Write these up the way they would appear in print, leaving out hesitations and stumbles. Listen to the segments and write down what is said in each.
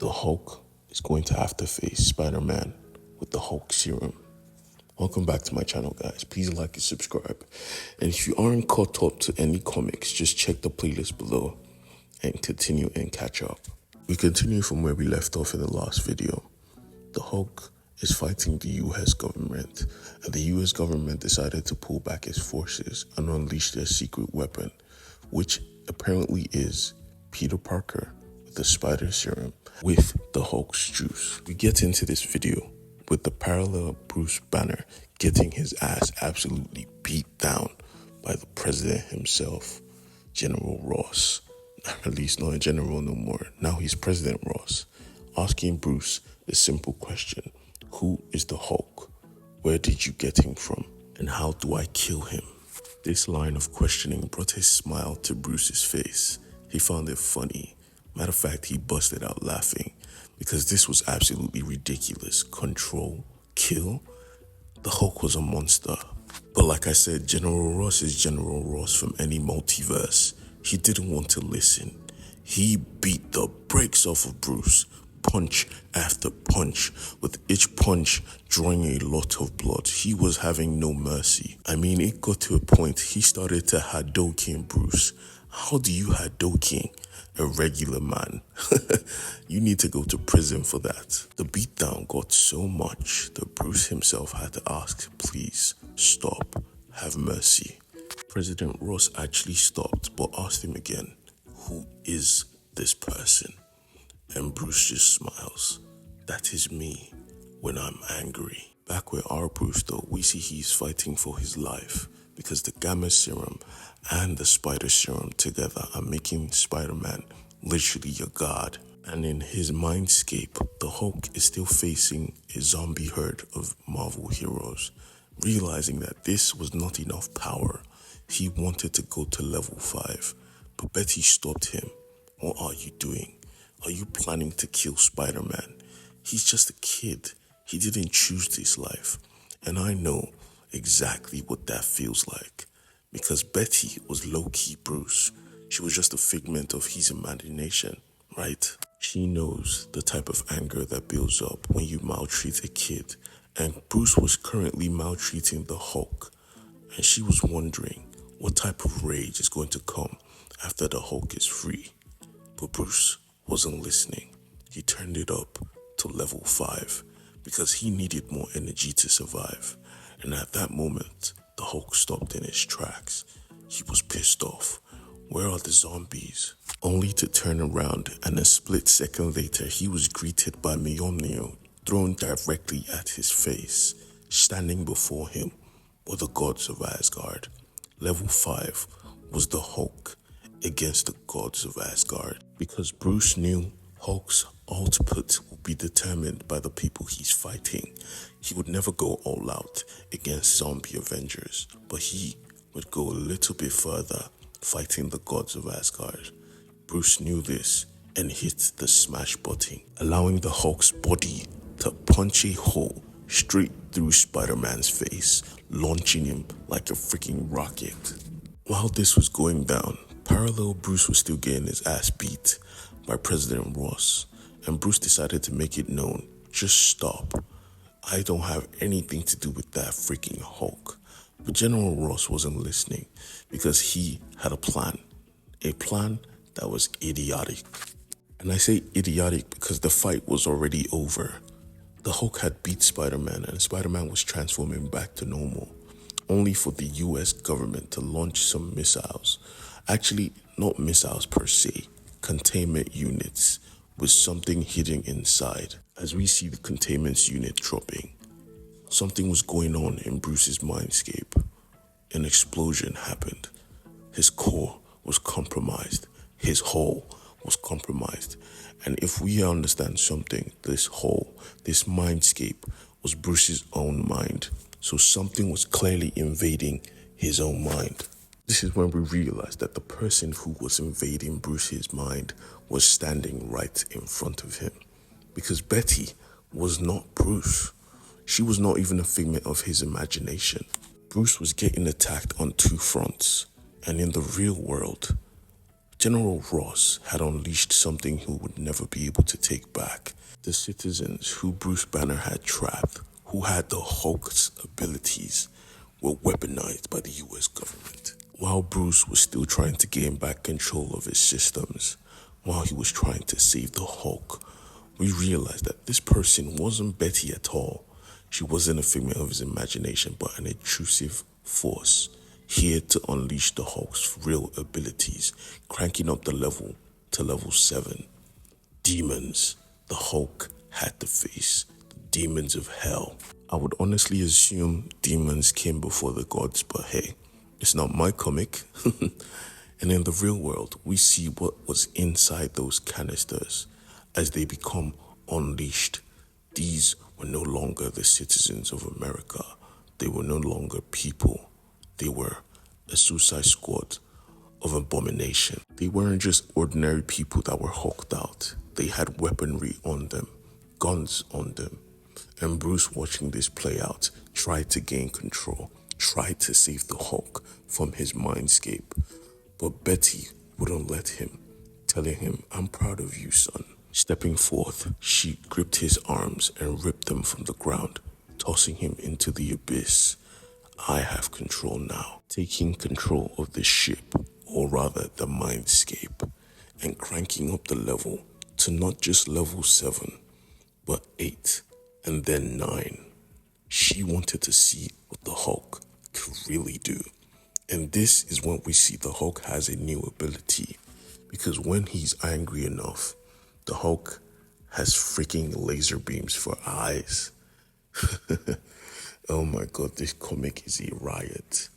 the Hulk is going to have to face Spider-Man with the Hulk serum. Welcome back to my channel, guys. Please like and subscribe. And if you aren't caught up to any comics, just check the playlist below and continue and catch up. We continue from where we left off in the last video. The Hulk is fighting the US government, and the US government decided to pull back its forces and unleash their secret weapon, which apparently is Peter Parker with the spider serum with the Hulk's juice. We get into this video with the parallel Bruce Banna getting his ass absolutely beat down by the president himself, General Ross. At least not a general no more. Now he's President Ross, asking Bruce the simple question: who is the Hulk? Where did you get him from? And how do I kill him? This line of questioning brought a smile to Bruce's face. He found it funny. Matter of fact, he busted out laughing because this was absolutely ridiculous. Control, kill. The Hulk was a monster. But like I said, General Ross is General Ross from any multiverse. He didn't want to listen. He beat the brakes off of Bruce, punch after punch, with each punch drawing a lot of blood. He was having no mercy. I mean, it got to a point he started to Hadouken Bruce. How do you Hadouken a regular man? You need to go to prison for that. The beatdown got so much that Bruce himself had to ask, please, stop, have mercy. President Ross actually stopped but asked him again, who is this person? And Bruce just smiles. That is me when I'm angry. Back with our Bruce though, we see he's fighting for his life because the Gamma Serum and the Spider Serum together are making Spider-Man literally a god. And in his mindscape, the Hulk is still facing a zombie herd of Marvel heroes. Realizing that this was not enough power, he wanted to go to level 5, but Betty stopped him. What are you doing? Are you planning to kill Spider-Man? He's just a kid. He didn't choose this life. And I know exactly what that feels like. Because Betty was low-key Bruce. She was just a figment of his imagination, right? She knows the type of anger that builds up when you maltreat a kid. And Bruce was currently maltreating the Hulk. And she was wondering what type of rage is going to come after the Hulk is free. But Bruce wasn't listening. He turned it up to level 5 because he needed more energy to survive. And at that moment, the Hulk stopped in his tracks. He was pissed off. Where are the zombies? Only to turn around, and a split second later, he was greeted by Mjolnir thrown directly at his face. Standing before him were the gods of Asgard. Level 5 was the Hulk against the gods of Asgard. Because Bruce knew Hulk's output would be determined by the people he's fighting. He would never go all out against zombie Avengers, but he would go a little bit further, fighting the gods of Asgard. Bruce knew this and hit the smash button, allowing the Hulk's body to punch a hole straight through Spider-Man's face, launching him like a freaking rocket. While this was going down, parallel Bruce was still getting his ass beat by President Ross, and Bruce decided to make it known, just stop. I don't have anything to do with that freaking Hulk. But General Ross wasn't listening because he had a plan that was idiotic. And I say idiotic because the fight was already over. The Hulk had beat Spider-Man and Spider-Man was transforming back to normal, only for the US government to launch some missiles. Actually, not missiles per se, containment units with something hidden inside. As we see the containment unit dropping, something was going on in Bruce's mindscape. An explosion happened. His core was compromised. His hull was compromised. And if we understand something, this hull, this mindscape was Bruce's own mind. So something was clearly invading his own mind. This is when we realized that the person who was invading Bruce's mind was standing right in front of him. Because Betty was not Bruce. She was not even a figment of his imagination. Bruce was getting attacked on 2 fronts. And in the real world, General Ross had unleashed something he would never be able to take back. The citizens who Bruce Banner had trapped, who had the Hulk's abilities, were weaponized by the US government. While Bruce was still trying to gain back control of his systems, while he was trying to save the Hulk, we realized that this person wasn't Betty at all. She wasn't a figment of his imagination, but an intrusive force, here to unleash the Hulk's real abilities, cranking up the level to level 7. Demons. The Hulk had to face the demons of hell. I would honestly assume demons came before the gods, but hey, it's not my comic. And in the real world, we see what was inside those canisters as they become unleashed. These were no longer the citizens of America. They were no longer people. They were a suicide squad of abomination. They weren't just ordinary people that were hulked out. They had weaponry on them, guns on them. And Bruce, watching this play out, tried to gain control, tried to save the Hulk from his mindscape. But Betty wouldn't let him, telling him, "I'm proud of you, son." Stepping forth, she gripped his arms and ripped them from the ground, tossing him into the abyss. I have control now, taking control of the ship, or rather the mindscape, and cranking up the level to not just level 7, but 8, and then 9. She wanted to see what the Hulk could really do. And this is when we see the Hulk has a new ability, because when he's angry enough, the Hulk has freaking laser beams for eyes. Oh my god, this comic is a riot.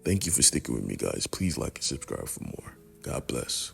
Thank you for sticking with me, guys. Please like and subscribe for more. God bless.